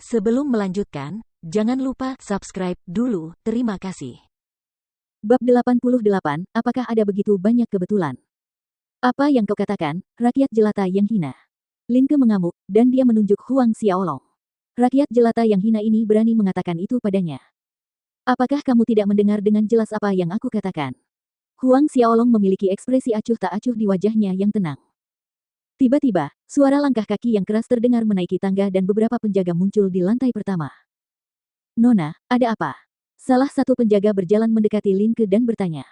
Sebelum melanjutkan, jangan lupa subscribe dulu, terima kasih. Bab 88, apakah ada begitu banyak kebetulan? Apa yang kau katakan, rakyat jelata yang hina? Lin Ke mengamuk, dan dia menunjuk Huang Xiaolong. Rakyat jelata yang hina ini berani mengatakan itu padanya. Apakah kamu tidak mendengar dengan jelas apa yang aku katakan? Huang Xiaolong memiliki ekspresi acuh tak acuh di wajahnya yang tenang. Tiba-tiba, suara langkah kaki yang keras terdengar menaiki tangga dan beberapa penjaga muncul di lantai pertama. Nona, ada apa? Salah satu penjaga berjalan mendekati Lin Ke dan bertanya.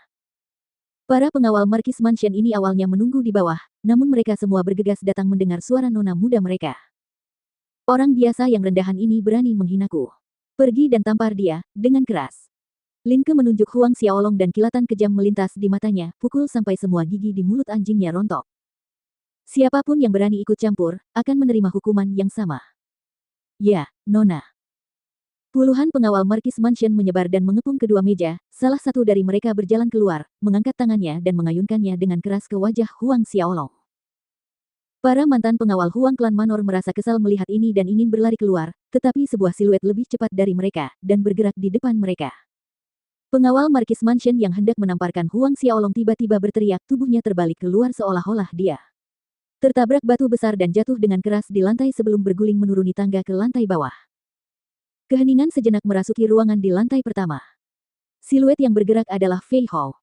Para pengawal Markis Mansion ini awalnya menunggu di bawah, namun mereka semua bergegas datang mendengar suara nona muda mereka. Orang biasa yang rendahan ini berani menghinaku. Pergi dan tampar dia, dengan keras. Lin Ke menunjuk Huang Xiaolong dan kilatan kejam melintas di matanya, pukul sampai semua gigi di mulut anjingnya rontok. Siapapun yang berani ikut campur, akan menerima hukuman yang sama. Ya, Nona. Puluhan pengawal Markis Mansion menyebar dan mengepung kedua meja, salah satu dari mereka berjalan keluar, mengangkat tangannya dan mengayunkannya dengan keras ke wajah Huang Xiaolong. Para mantan pengawal Huang Klan Manor merasa kesal melihat ini dan ingin berlari keluar, tetapi sebuah siluet lebih cepat dari mereka, dan bergerak di depan mereka. Pengawal Markis Mansion yang hendak menamparkan Huang Xiaolong tiba-tiba berteriak, tubuhnya terbalik keluar seolah-olah dia tertabrak batu besar dan jatuh dengan keras di lantai sebelum berguling menuruni tangga ke lantai bawah. Keheningan sejenak merasuki ruangan di lantai pertama. Siluet yang bergerak adalah Fei Hou.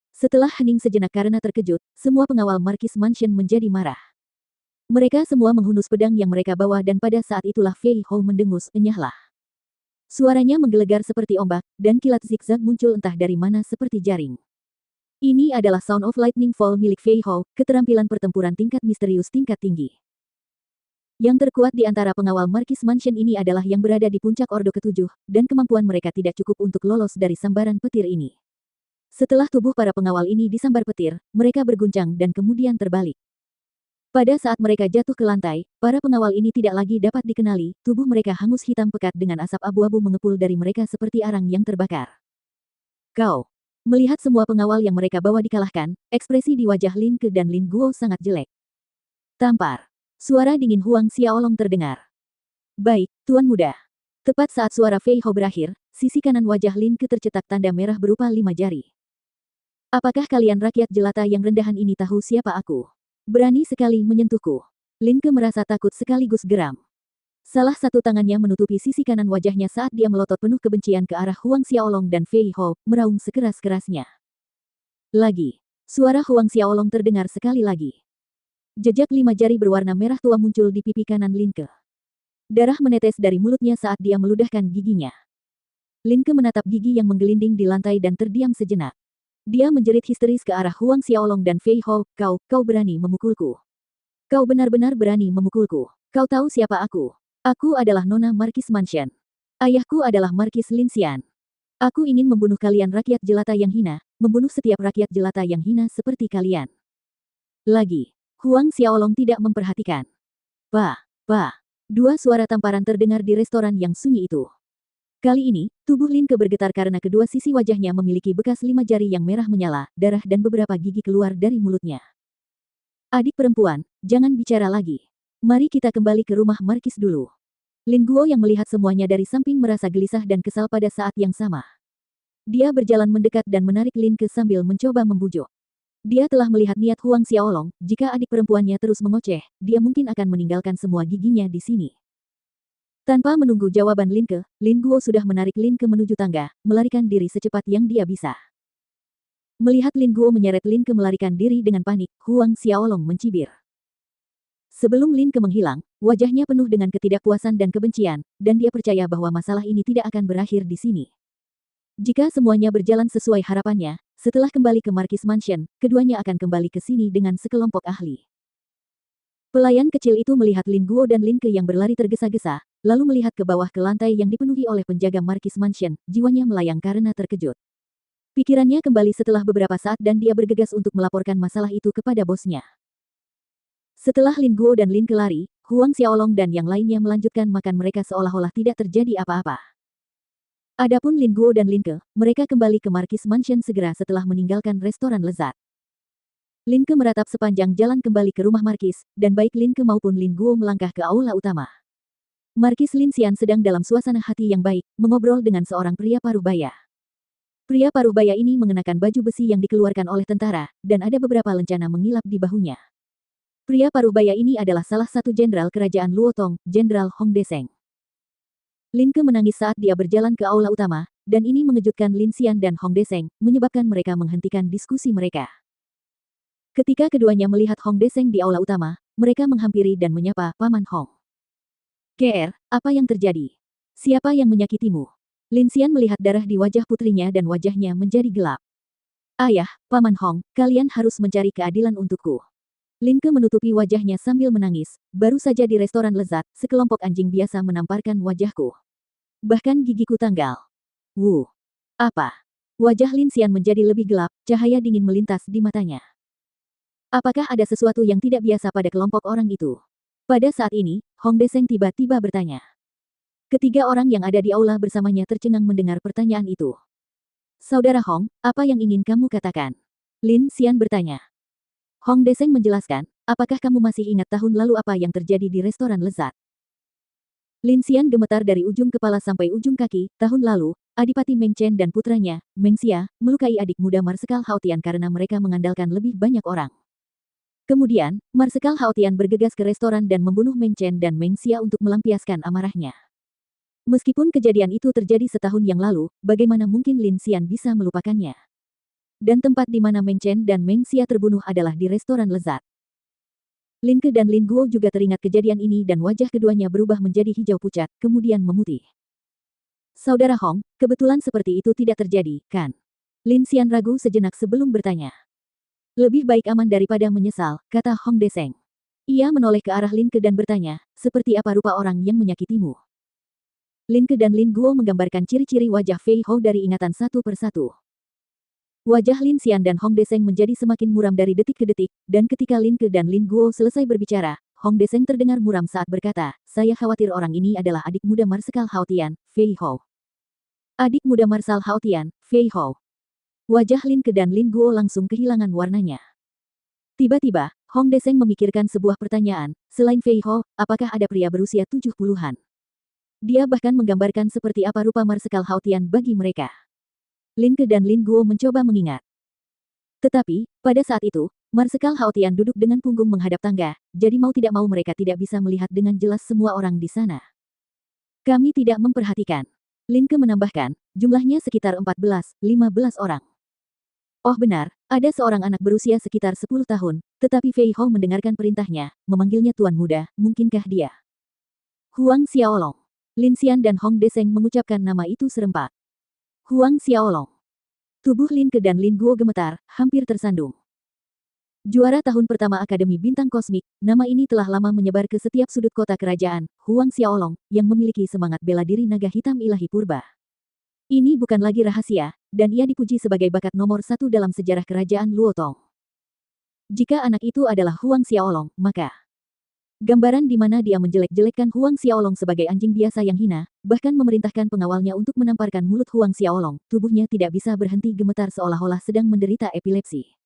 Setelah hening sejenak karena terkejut, semua pengawal Markis Mansion menjadi marah. Mereka semua menghunus pedang yang mereka bawa dan pada saat itulah Fei Hou mendengus, enyahlah. Suaranya menggelegar seperti ombak, dan kilat zigzag muncul entah dari mana seperti jaring. Ini adalah Sound of Lightning Fall milik Fei Hou, keterampilan pertempuran tingkat misterius tingkat tinggi. Yang terkuat di antara pengawal Markis Mansion ini adalah yang berada di puncak Ordo Ketujuh, dan kemampuan mereka tidak cukup untuk lolos dari sambaran petir ini. Setelah tubuh para pengawal ini disambar petir, mereka berguncang dan kemudian terbalik. Pada saat mereka jatuh ke lantai, para pengawal ini tidak lagi dapat dikenali, tubuh mereka hangus hitam pekat dengan asap abu-abu mengepul dari mereka seperti arang yang terbakar. Kau. Melihat semua pengawal yang mereka bawa dikalahkan, ekspresi di wajah Lin Ke dan Lin Guo sangat jelek. Tampar. Suara dingin Huang Xiaolong terdengar. Baik, Tuan Muda. Tepat saat suara Fei Hou berakhir, sisi kanan wajah Lin Ke tercetak tanda merah berupa 5 jari. Apakah kalian rakyat jelata yang rendahan ini tahu siapa aku? Berani sekali menyentuhku. Lin Ke merasa takut sekaligus geram. Salah satu tangannya menutupi sisi kanan wajahnya saat dia melotot penuh kebencian ke arah Huang Xiaolong dan Fei Hou, meraung sekeras-kerasnya. Lagi. Suara Huang Xiaolong terdengar sekali lagi. Jejak 5 jari berwarna merah tua muncul di pipi kanan Lin Ke. Darah menetes dari mulutnya saat dia meludahkan giginya. Lin Ke menatap gigi yang menggelinding di lantai dan terdiam sejenak. Dia menjerit histeris ke arah Huang Xiaolong dan Fei Hou, kau berani memukulku. Kau benar-benar berani memukulku. Kau tahu siapa aku? Aku adalah Nona Markis Mansion. Ayahku adalah Markis Lin Xian. Aku ingin membunuh kalian rakyat jelata yang hina, membunuh setiap rakyat jelata yang hina seperti kalian. Lagi. Huang Xiaolong tidak memperhatikan. Pa. Dua suara tamparan terdengar di restoran yang sunyi itu. Kali ini, tubuh Lin Ke bergetar karena kedua sisi wajahnya memiliki bekas 5 jari yang merah menyala, darah dan beberapa gigi keluar dari mulutnya. Adik perempuan, jangan bicara lagi. Mari kita kembali ke rumah Markis dulu. Lin Guo yang melihat semuanya dari samping merasa gelisah dan kesal pada saat yang sama. Dia berjalan mendekat dan menarik Lin Ke sambil mencoba membujuk. Dia telah melihat niat Huang Xiaolong, jika adik perempuannya terus mengoceh, dia mungkin akan meninggalkan semua giginya di sini. Tanpa menunggu jawaban Lin Ke, Lin Guo sudah menarik Lin Ke menuju tangga, melarikan diri secepat yang dia bisa. Melihat Lin Guo menyeret Lin Ke melarikan diri dengan panik, Huang Xiaolong mencibir. Sebelum Lin Ke menghilang, wajahnya penuh dengan ketidakpuasan dan kebencian, dan dia percaya bahwa masalah ini tidak akan berakhir di sini. Jika semuanya berjalan sesuai harapannya, setelah kembali ke Markis Mansion, keduanya akan kembali ke sini dengan sekelompok ahli. Pelayan kecil itu melihat Lin Guo dan Lin Ke yang berlari tergesa-gesa, lalu melihat ke bawah ke lantai yang dipenuhi oleh penjaga Markis Mansion, jiwanya melayang karena terkejut. Pikirannya kembali setelah beberapa saat dan dia bergegas untuk melaporkan masalah itu kepada bosnya. Setelah Lin Guo dan Lin Ke lari, Huang Xiaolong dan yang lainnya melanjutkan makan mereka seolah-olah tidak terjadi apa-apa. Adapun Lin Guo dan Lin Ke, mereka kembali ke Markis Mansion segera setelah meninggalkan restoran lezat. Lin Ke meratap sepanjang jalan kembali ke rumah Markis, dan baik Lin Ke maupun Lin Guo melangkah ke aula utama. Markis Lin Xian sedang dalam suasana hati yang baik, mengobrol dengan seorang pria parubaya. Pria parubaya ini mengenakan baju besi yang dikeluarkan oleh tentara, dan ada beberapa lencana mengilap di bahunya. Pria parubaya ini adalah salah satu jenderal kerajaan Luotong, Jenderal Hong Deseng. Lin Ke menangis saat dia berjalan ke aula utama, dan ini mengejutkan Lin Xian dan Hong Deseng, menyebabkan mereka menghentikan diskusi mereka. Ketika keduanya melihat Hong Deseng di aula utama, mereka menghampiri dan menyapa Paman Hong. "KR, apa yang terjadi? Siapa yang menyakitimu?" Lin Xian melihat darah di wajah putrinya dan wajahnya menjadi gelap. "Ayah, Paman Hong, kalian harus mencari keadilan untukku." Lin Ke menutupi wajahnya sambil menangis. "Baru saja di restoran lezat, sekelompok anjing biasa menamparkan wajahku. Bahkan gigiku tanggal." "Wu, apa?" Wajah Lin Xian menjadi lebih gelap, cahaya dingin melintas di matanya. Apakah ada sesuatu yang tidak biasa pada kelompok orang itu? Pada saat ini, Hong Deseng tiba-tiba bertanya. Ketiga orang yang ada di aula bersamanya tercengang mendengar pertanyaan itu. "Saudara Hong, apa yang ingin kamu katakan?" Lin Xian bertanya. Hong Deseng menjelaskan, "Apakah kamu masih ingat tahun lalu apa yang terjadi di restoran lezat?" Lin Xian gemetar dari ujung kepala sampai ujung kaki. Tahun lalu, Adipati Meng Chen dan putranya, Meng Xia, melukai adik muda Marsekal Hao Tian karena mereka mengandalkan lebih banyak orang. Kemudian, Marsekal Hao Tian bergegas ke restoran dan membunuh Meng Chen dan Meng Xia untuk melampiaskan amarahnya. Meskipun kejadian itu terjadi setahun yang lalu, bagaimana mungkin Lin Xian bisa melupakannya? Dan tempat di mana Meng Chen dan Meng Xia terbunuh adalah di restoran lezat. Lin Ke dan Lin Guo juga teringat kejadian ini dan wajah keduanya berubah menjadi hijau pucat, kemudian memutih. "Saudara Hong, kebetulan seperti itu tidak terjadi, kan?" Lin Xian ragu sejenak sebelum bertanya. "Lebih baik aman daripada menyesal," kata Hong Deseng. Ia menoleh ke arah Lin Ke dan bertanya, "Seperti apa rupa orang yang menyakitimu?" Lin Ke dan Lin Guo menggambarkan ciri-ciri wajah Fei Hou dari ingatan satu persatu. Wajah Lin Xian dan Hong Deseng menjadi semakin muram dari detik ke detik, dan ketika Lin Ke dan Lin Guo selesai berbicara, Hong Deseng terdengar muram saat berkata, "Saya khawatir orang ini adalah adik muda Marsekal Hao Tian, Fei Hou." Adik muda Marshal Hao Tian, Fei Hou. Wajah Lin Ke dan Lin Guo langsung kehilangan warnanya. Tiba-tiba, Hong Deseng memikirkan sebuah pertanyaan, selain Fei Hou, apakah ada pria berusia 70-an? Dia bahkan menggambarkan seperti apa rupa Marsekal Hao Tian bagi mereka. Lin Ke dan Lin Guo mencoba mengingat. Tetapi, pada saat itu, Marsekal Hao Tian duduk dengan punggung menghadap tangga, jadi mau tidak mau mereka tidak bisa melihat dengan jelas semua orang di sana. "Kami tidak memperhatikan." Lin Ke menambahkan, jumlahnya sekitar 14-15 orang. "Oh benar, ada seorang anak berusia sekitar 10 tahun, tetapi Fei Hou mendengarkan perintahnya, memanggilnya Tuan Muda, mungkinkah dia?" "Huang Xiaolong." Lin Xian dan Hong Deseng mengucapkan nama itu serempak. Huang Xiaolong. Tubuh Lin Ke dan Lin Guo gemetar, hampir tersandung. Juara tahun pertama Akademi Bintang Kosmik, nama ini telah lama menyebar ke setiap sudut kota kerajaan, Huang Xiaolong, yang memiliki semangat bela diri naga hitam ilahi purba. Ini bukan lagi rahasia, dan ia dipuji sebagai bakat nomor satu dalam sejarah kerajaan Luotong. Jika anak itu adalah Huang Xiaolong, maka gambaran di mana dia menjelek-jelekkan Huang Xiaolong sebagai anjing biasa yang hina, bahkan memerintahkan pengawalnya untuk menamparkan mulut Huang Xiaolong, tubuhnya tidak bisa berhenti gemetar seolah-olah sedang menderita epilepsi.